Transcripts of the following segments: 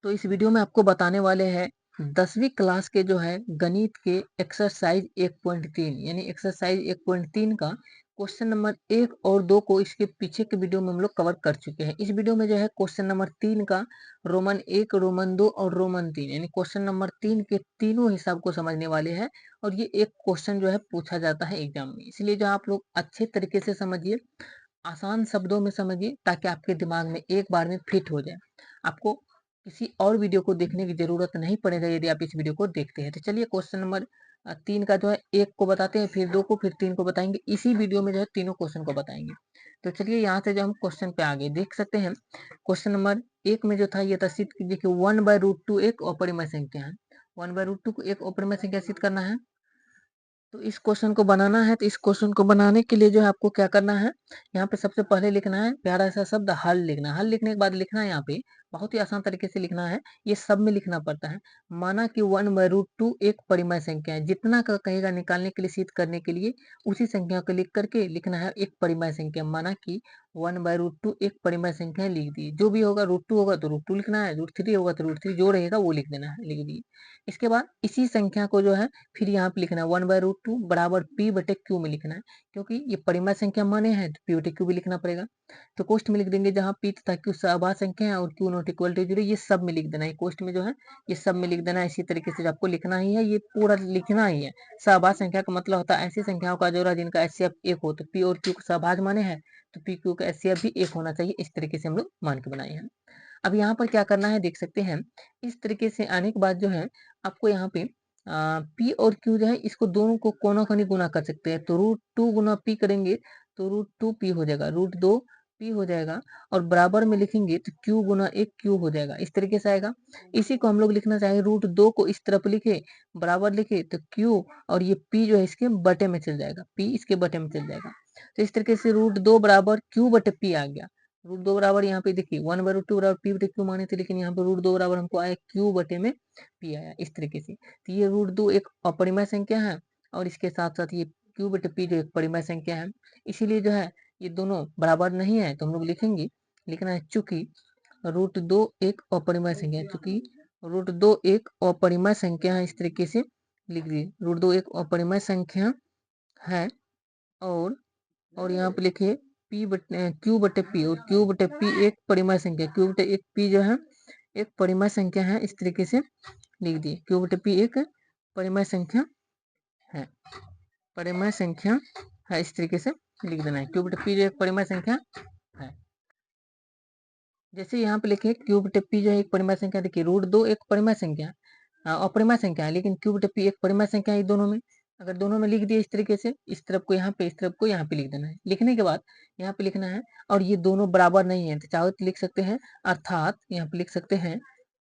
तो इस वीडियो में आपको बताने वाले हैं 10वीं क्लास के जो है गणित के एक्सरसाइज 1.3 यानी एक्सरसाइज 1.3 का क्वेश्चन नंबर 1 और 2 को इसके पीछे के वीडियो में हम लोग कवर कर चुके हैं। इस वीडियो में जो है क्वेश्चन नंबर 3 का रोमन 1, रोमन 2 और रोमन 3 यानी क्वेश्चन नंबर 3 के तीनों हिसाब को समझने वाले हैं। और ये एक क्वेश्चन जो है पूछा जाता है एग्जाम में, इसलिए जो आप लोग अच्छे तरीके से समझिए, आसान शब्दों में समझिए ताकि आपके दिमाग में एक बार में फिट हो जाए। आपको किसी और वीडियो को देखने की जरूरत नहीं पड़ेगा यदि आप इस वीडियो को देखते हैं। तो चलिए क्वेश्चन नंबर 3 का जो है 1 को बताते हैं, फिर 2 को, फिर 3 को बताएंगे। इसी वीडियो में जो है तीनों क्वेश्चन को बताएंगे। तो चलिए यहाँ से जो हम क्वेश्चन पे आगे देख सकते हैं। क्वेश्चन नंबर 1 में जो था ये था सिद्ध कीजिए कि 1/√2 एक अपरिमेय संख्या है। 1/√2 को एक अपरिमेय संख्या सिद्ध करना है। तो इस क्वेश्चन को बनाना है, तो इस क्वेश्चन को बनाने के लिए जो है आपको क्या करना है, यहाँ पे सबसे पहले लिखना है प्यारा सा शब्द हल लिखना है। हल लिखने के बाद लिखना है यहाँ पे बहुत ही आसान तरीके से लिखना है, ये सब में लिखना पड़ता है। माना कि 1/√2 एक परिमेय संख्या है, जितना का कहेगा निकालने के लिए, सिद्ध करने के लिए उसी संख्या को लिख करके लिखना है एक परिमेय संख्या। माना कि 1/√2 एक परिमेय संख्या लिख दी, जो भी होगा √2 होगा तो √2 लिखना है, √3 होगा तो √3 जो रहेगा वो लिख देना है, लिख दिए। इसके बाद इसी संख्या को जो है फिर यहाँ पे लिखना है 1/√2 बराबर पी बटे क्यू में लिखना है, क्योंकि ये परिमेय संख्या माने हैं तो पी बटे क्यू भी लिखना पड़ेगा। तो कोष्ठ में लिख देंगे जहाँ पी तथा क्यू सहभाज्य संख्या है और क्यू नॉट इक्वल टू 0, ये सब में लिख देना है। कोष्ठ में जो है ये सब में लिख देना है। इसी तरीके से आपको लिखना ही है, ये पूरा लिखना ही है। सहभाज्य संख्या का मतलब होता है ऐसी संख्याओं का जोड़ा जिनका एचसीएफ 1 हो। तो पी और क्यू का सहभाज्य माने हैं तो पी क्यू का एचसीएफ भी 1 होना चाहिए। इस तरीके से हम लोग मान के बनाए हैं। अब यहाँ पर क्या करना है देख सकते हैं। इस तरीके से आने के बाद जो है आपको यहाँ पे पी और क्यू जो है इसको दोनों को कोना खनी गुना कर सकते हैं। तो √2 गुना पी करेंगे तो √2 पी हो जाएगा, √2 पी हो जाएगा। और बराबर में लिखेंगे तो क्यू गुना 1 क्यू हो जाएगा, इस तरीके से आएगा। इसी को हम लोग लिखना चाहेंगे √2 को इस तरफ लिखे, बराबर लिखे तो क्यू और ये पी जो है इसके बटे में चल जाएगा, पी इसके बटे में चल जाएगा। तो इस तरीके से √2 बराबर क्यू बटे पी आ गया। √2 बराबर यहाँ पे देखिए 1/√2 बराबर पी बटे क्यू माने थे, लेकिन यहाँ पे √2 बराबर हमको आया क्यू बटे में पी आया, इस तरीके से। तो ये √2 एक अपरिमेय संख्या है और इसके साथ साथ ये क्यू बटे पी जो एक परिमेय संख्या है। इसीलिए जो है ये दोनों बराबर नहीं है, तो हम लोग लिखेंगे, लिखना है चूंकि √2 एक अपरिमेय संख्या है, चूंकि √2 एक अपरिमेय संख्या है, इस तरीके से लिख दिए। √2 एक अपरिमेय संख्या है और यहाँ पे लिखिए पी बटे क्यू बटे पी, और क्यू बटे पी एक परिमेय संख्या, क्यू बटे एक पी जो है एक परिमेय संख्या है, इस तरीके से लिख दिए। क्यू बटे पी एक परिमेय संख्या है, परिमेय संख्या है, इस तरीके से लिख देना है। क्यू बटे पी जो एक परिमेय संख्या है। जैसे यहाँ पे लिखे क्यू बटे पी जो है एक परिमेय संख्या, देखिए √2 एक परिमेय संख्या है, अपरिमेय संख्या है, लेकिन क्यू बटे पी एक परिमेय संख्या है दोनों में। अगर दोनों में लिख दिए इस तरीके से, इस तरफ को यहाँ पे, इस तरफ को यहाँ पे लिख देना है। लिखने के बाद यहाँ पे लिखना है और ये दोनों बराबर नहीं है तो चाहो तो लिख सकते हैं अर्थात, यहाँ पे लिख सकते हैं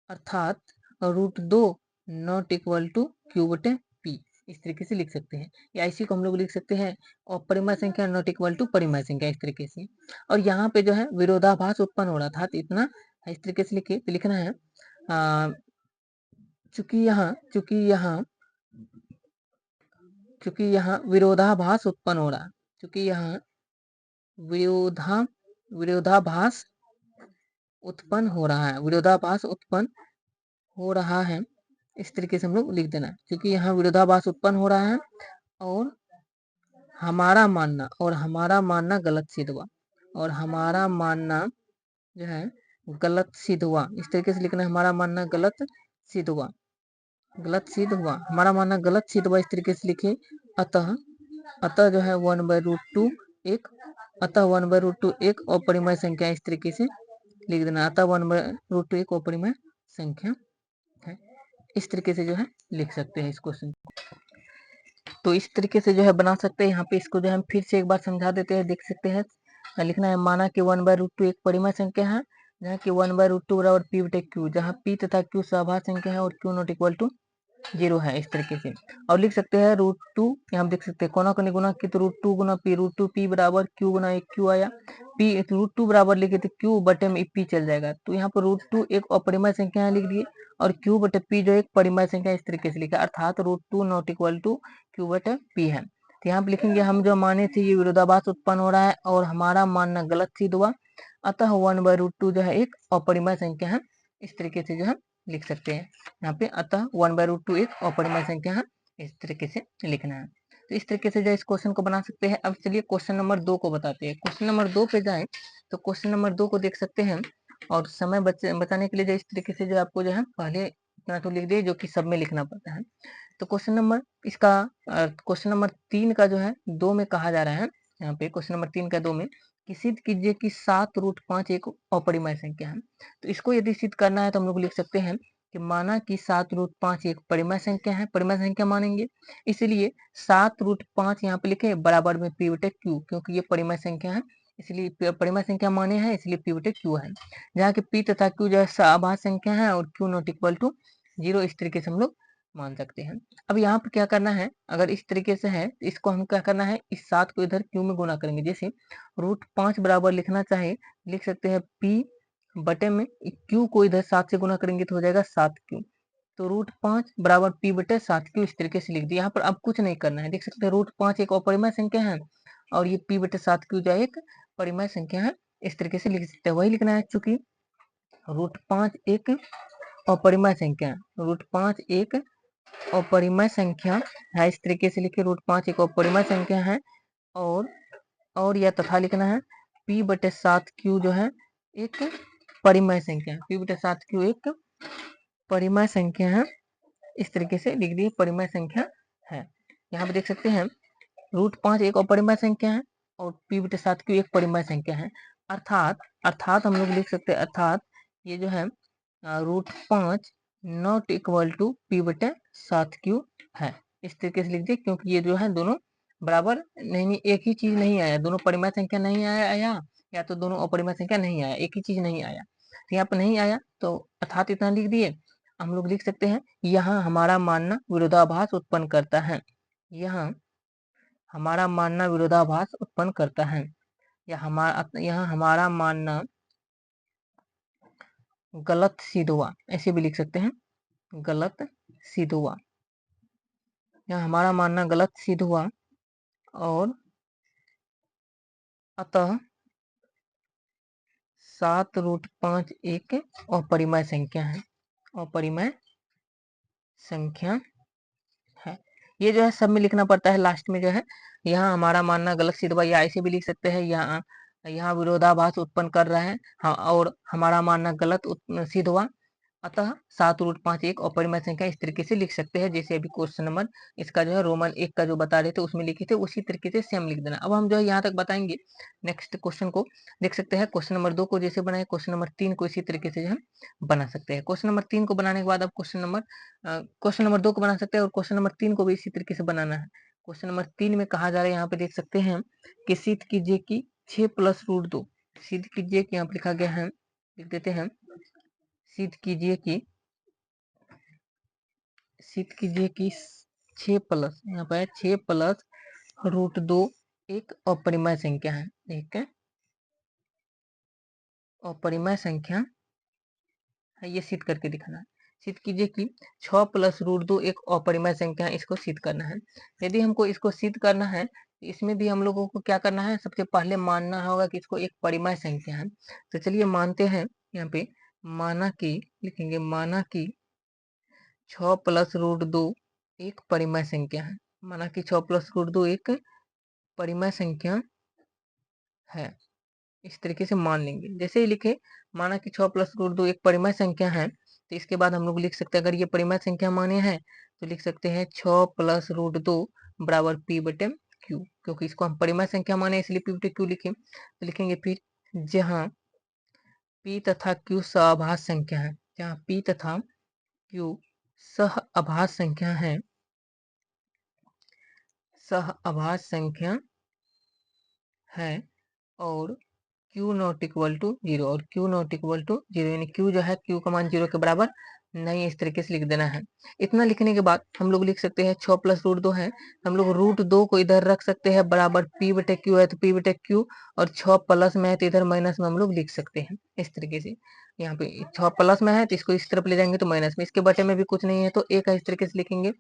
अर्थात √2 नॉट इक्वल टू क्यू बटे पी, इस तरीके से लिख सकते हैं। या इसी को हम लोग लिख सकते हैं अपरिमेय संख्या नॉट इक्वल टू परिमेय संख्या, इस तरीके से। और यहाँ पे जो है विरोधाभास उत्पन्न हो रहा था, तो इतना इस तरीके से लिखे, तो लिखना है चूंकि यहाँ विरोधाभास उत्पन्न हो रहा है, चूंकि यहाँ विरोधाभास उत्पन्न हो रहा है, विरोधाभास उत्पन्न हो रहा है, इस तरीके से हम लोग लिख देना है। क्योंकि यहाँ विरोधाभास उत्पन्न हो रहा है और हमारा मानना गलत सिद्ध हुआ, और हमारा मानना जो है गलत सिद्ध हुआ, इस तरीके से लिखना है। हमारा मानना गलत सिद्ध हुआ, गलत सिद्ध हुआ, हमारा मानना गलत सिद्ध हुआ, इस तरीके से लिखे। अतः जो है 1/√2 एक, अतः 1/√2 एक अपरिमेय संख्या, इस तरीके से लिख देना। अतः 1/√2 एक अपरिमेय संख्या है, इस तरीके से जो है लिख सकते हैं इस क्वेश्चन को। तो इस तरीके से जो है बना सकते हैं। यहाँ पे इसको जो है हम फिर से एक बार समझा देते हैं, देख सकते हैं। लिखना है माना कि 1/√2 एक परिमेय संख्या है, जहाँ की 1/√2 बराबर पी बटे क्यू, जहाँ पी तथा क्यू सहभाज्य संख्या है और क्यू नॉट इक्वल टू 0 है, इस तरीके से। और लिख सकते हैं √2, यहाँ देख सकते हैं कोना कोनी गुना की, तो √2 गुना पी, √2 पी बराबर क्यू गुना एक क्यू आया। पी √2 बराबर लिखे तो क्यू बटे में पी चल जाएगा, तो यहाँ पर √2 एक अपरिमेय संख्या लिख दिए और क्यू बटे पी जो एक परिमेय संख्या, इस तरीके से लिखा, अर्थात √2 नॉट इक्वल टू क्यू बटे पी है। तो यहाँ पे लिखेंगे हम जो माने थे ये विरोधाभास उत्पन्न हो रहा है और हमारा मानना गलत सिद्ध हुआ, अतः 1/√2 जो है एक अपरिमेय संख्या है, इस तरीके से जो हम लिख सकते हैं यहाँ पे। अतः 1/√2 एक अपरिमेय संख्या है, इस तरीके से लिखना है। तो इस तरीके से जो इस क्वेश्चन को बना सकते हैं। अब चलिए क्वेश्चन नंबर 2 को बताते हैं। क्वेश्चन नंबर 2 पे जाए तो क्वेश्चन नंबर 2 को देख सकते हैं। और समय बचाने के लिए जो इस तरीके से जो आपको जो है पहले इतना तो लिख दिए जो कि सब में लिखना पड़ता है। तो क्वेश्चन नंबर इसका क्वेश्चन नंबर 3 का जो है 2 में कहा जा रहा है यहाँ पे। क्वेश्चन नंबर 3 का 2 में कि सिद्ध कीजिए कि 7√5 एक अपरिमेय संख्या है। तो इसको यदि सिद्ध करना है तो हम लोग लिख सकते हैं कि माना कि 7√5 एक परिमेय संख्या है, परिमेय संख्या मानेंगे, इसलिए 7√5 यहाँ पे लिखे बराबर में p बटे q, क्योंकि ये परिमेय संख्या है इसलिए परिमेय संख्या माने हैं, इसलिए p बटे q है। जहाँ की p तथा q जो है अभाज्य संख्या है और q नॉट इक्वल टू 0, इस तरीके से हम लोग मान सकते हैं। अब यहाँ पे क्या करना है, अगर इस तरीके से है तो इसको हम क्या करना है, इस 7 को इधर q में गुना करेंगे। जैसे √5 बराबर लिखना चाहे लिख सकते हैं p बटे में q को इधर 7 से गुना करेंगे तो हो जाएगा 7q। तो √5 बराबर p बटे 7q, इस तरीके से लिख दिया। यहाँ पर अब कुछ नहीं करना है, देख सकते हैं √5 एक अपरिमेय संख्या है और ये p बटे 7q जो एक परिमेय संख्या है, इस तरीके से लिख सकते हैं। वही लिखना है, चूंकि √5 एक अपरिमेय संख्या है, √5 एक अपरिमेय संख्या है, इस तरीके से लिखे √5 एक अपरिमेय संख्या है। और यह तथा लिखना है p बटे 7q जो है एक परिमेय संख्या है, p बटे 7q एक परिमेय संख्या है, इस तरीके से लिख दिए परिमेय संख्या है। यहाँ पे देख सकते हैं √5 एक अपरिमेय संख्या है और p बटे 7q एक परिमेय संख्या है। अर्थात हम लोग लिख सकते हैं, अर्थात ये जो है √5 नॉट इक्वल टू p बटे 7q है, इस तरीके से लिख दिए। क्योंकि ये जो है दोनों बराबर नहीं, एक ही चीज नहीं आया, दोनों परिमेय संख्या नहीं आया या तो दोनों अपरिमेय संख्या नहीं आया, एक ही चीज नहीं आया। तो यहाँ पर नहीं आया तो अर्थात इतना लिख दिए। हम लोग लिख सकते हैं यहाँ हमारा मानना विरोधाभास उत्पन्न करता है, यहाँ हमारा मानना विरोधाभास उत्पन्न करता है, या यहाँ हमारा मानना गलत सिद्ध हुआ, ऐसे भी लिख सकते हैं, गलत सिद्ध हुआ। यहाँ हमारा मानना गलत सिद्ध हुआ और अतः 7√5 एक अपरिमेय संख्या है, अपरिमेय संख्या है। ये जो है सब में लिखना पड़ता है, लास्ट में जो है यहाँ हमारा मानना गलत सिद्ध हुआ, या ऐसे भी लिख सकते हैं यहाँ विरोधाभास उत्पन्न कर रहा है और हमारा मानना गलत सिद्ध हुआ, अतः 7√5 एक अपरिमेय संख्या, इस तरीके से लिख सकते हैं। जैसे अभी क्वेश्चन नंबर इसका जो है रोमन 1 का जो बता रहे थे उसमें लिखे थे, उसी तरीके से सेम लिख देना। अब हम जो है यहाँ तक बताएंगे, नेक्स्ट क्वेश्चन को देख सकते हैं। क्वेश्चन नंबर 2 को जैसे बनाए, क्वेश्चन नंबर 3 को इसी तरीके से जो हम बना सकते हैं। क्वेश्चन नंबर 3 को बनाने के बाद अब क्वेश्चन नंबर 2 को बना सकते हैं और क्वेश्चन नंबर 3 को भी इसी तरीके से बनाना है। क्वेश्चन नंबर 3 में कहा जा रहा है, यहाँ पे देख सकते हैं कि सिद्ध कीजिए कि 6 + √2, सिद्ध कीजिए कि यहाँ पे लिखा गया है, लिख देते हैं, सिद्ध कीजिए कि 6 प्लस, यहाँ पर 6 + √2 एक अपरिमेय संख्या है, एक अपरिमेय संख्या है, ये सिद्ध करके दिखाना है। सिद्ध कीजिए कि 6 + √2 एक अपरिमेय संख्या है, इसको सिद्ध करना है। यदि हमको इसको सिद्ध करना है तो इसमें भी हम लोगों को क्या करना है, सबसे पहले मानना होगा कि इसको एक परिमेय संख्या है। तो चलिए मानते हैं, यहाँ पे माना कि लिखेंगे, माना कि 6 + √2 एक परिमेय संख्या है, माना कि 6 + √2 एक परिमेय संख्या है, इस तरीके से मान लेंगे। जैसे ही लिखे माना कि 6 + √2 एक परिमेय संख्या है, तो इसके बाद हम लोग लिख सकते हैं, अगर ये परिमेय संख्या माने हैं तो लिख सकते हैं 6 + √2 बराबर p बटे q, क्योंकि इसको हम परिमेय संख्या माने इसलिए p बटे q लिखे। तो लिखेंगे फिर जहाँ p तथा q सहअभाज्य संख्या है, जहाँ p तथा q सहअभाज्य संख्या है, सहअभाज्य संख्या है और q नॉट इक्वल टू 0, और q नॉट इक्वल टू 0 यानी q जो है q का मान 0 के बराबर नहीं, इस तरीके से लिख देना है। इतना लिखने के बाद हम लोग लिख सकते हैं 6 + √2 है, हम लोग √2 को इधर रख सकते हैं, बराबर p बटे q है तो p बटे q, और 6 प्लस में है तो इधर माइनस में हम लोग लिख सकते हैं, इस तरीके से। यहाँ पे 6 प्लस में है तो इसको इस तरफ ले जाएंगे तो माइनस में, इसके बटे में भी कुछ नहीं है तो एक है, इस तरीके से लिखेंगे।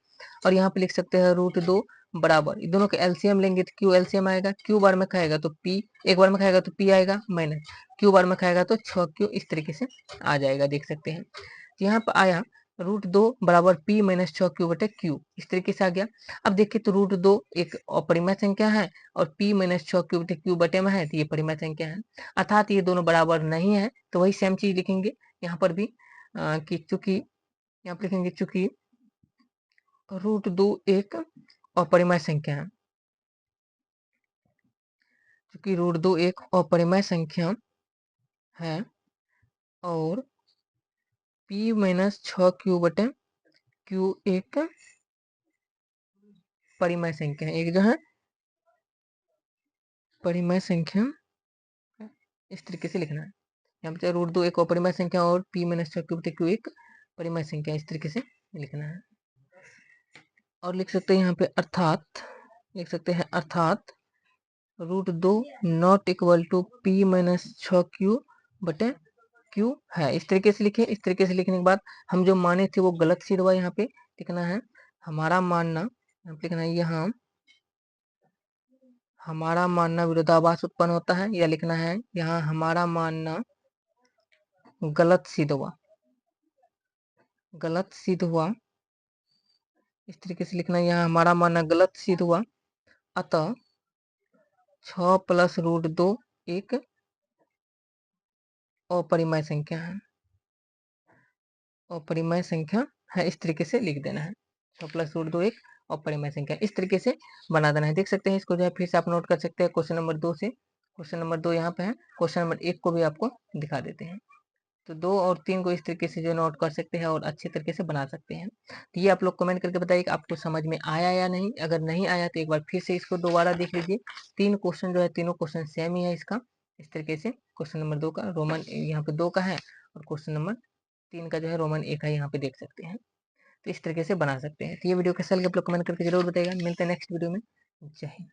और यहाँ पे लिख सकते हैं √2 बराबर, इन दोनों के एलसीएम लेंगे तो क्यू एलसीएम आएगा, क्यू बार में खाएगा तो पी, एक बार में खाएगा तो पी आएगा माइनस, क्यू बार में खाएगा तो 6Q, इस तरीके से आ जाएगा, देख सकते हैं। तो यहाँ पे आया √2 बराबर P माइनस 6Q बटे Q, इस तरीके से आ गया। अब देखिए तो √2 एक अपरिमेय संख्या है और P माइनस 6Q बटे Q बटे में है तो ये परिमेय संख्या है, अर्थात ये दोनों बराबर नहीं है। तो वही सेम चीज लिखेंगे यहाँ पर भी कि चूंकि यहाँ पर लिखेंगे चूंकि √2 एक अपरिमेय संख्या है, चूंकि √2 एक अपरिमेय संख्या है और P माइनस 6Q बटे Q एक परिमेय संख्या है, एक जो है परिमेय संख्या, इस तरीके से लिखना है। यहाँ पे √2 एक अपरिमेय संख्या और P माइनस 6Q बटे Q एक परिमेय संख्या, इस तरीके से लिखना है। और लिख सकते हैं यहाँ पे अर्थात, लिख सकते हैं अर्थात √2 not equal to P minus 6Q बटे Q है, इस तरीके से लिखे। इस तरीके से लिखने के बाद हम जो माने थे वो गलत सिद्ध हुआ, यहाँ पे लिखना है हमारा मानना, यहाँ पे लिखना है यहाँ हमारा मानना विरोधाभास उत्पन्न होता है, या लिखना है यहाँ हमारा मानना गलत सिद्ध हुआ, गलत सिद्ध हुआ, इस तरीके से लिखना है यहाँ हमारा मानना गलत सिद्ध हुआ, अतः 6 प्लस √2 एक अपरिमेय संख्या है, अपरिमेय संख्या है, इस तरीके से लिख देना है। 6 प्लस √2 एक अपरिमेय संख्या, इस तरीके से बना देना है। देख सकते हैं इसको जो है फिर से आप नोट कर सकते हैं क्वेश्चन नंबर 2 से। क्वेश्चन नंबर 2 यहाँ पे है, क्वेश्चन नंबर 1 को भी आपको दिखा देते हैं। तो 2 और 3 को इस तरीके से जो नोट कर सकते हैं और अच्छे तरीके से बना सकते हैं। तो ये आप लोग कमेंट करके बताइए कि आपको समझ में आया या नहीं। अगर नहीं आया तो एक बार फिर से इसको दोबारा देख लीजिए। 3 क्वेश्चन जो है तीनों क्वेश्चन सेम ही है इसका, इस तरीके से। क्वेश्चन नंबर 2 का रोमन यहाँ पे 2 का है और क्वेश्चन नंबर 3 का जो है रोमन 1 है, यहाँ पे देख सकते हैं। तो इस तरीके से बना सकते हैं। तो ये वीडियो कैसा लगे आप लोग कमेंट करके जरूर बताइएगा। मिलते हैं नेक्स्ट वीडियो में। जय हिंद।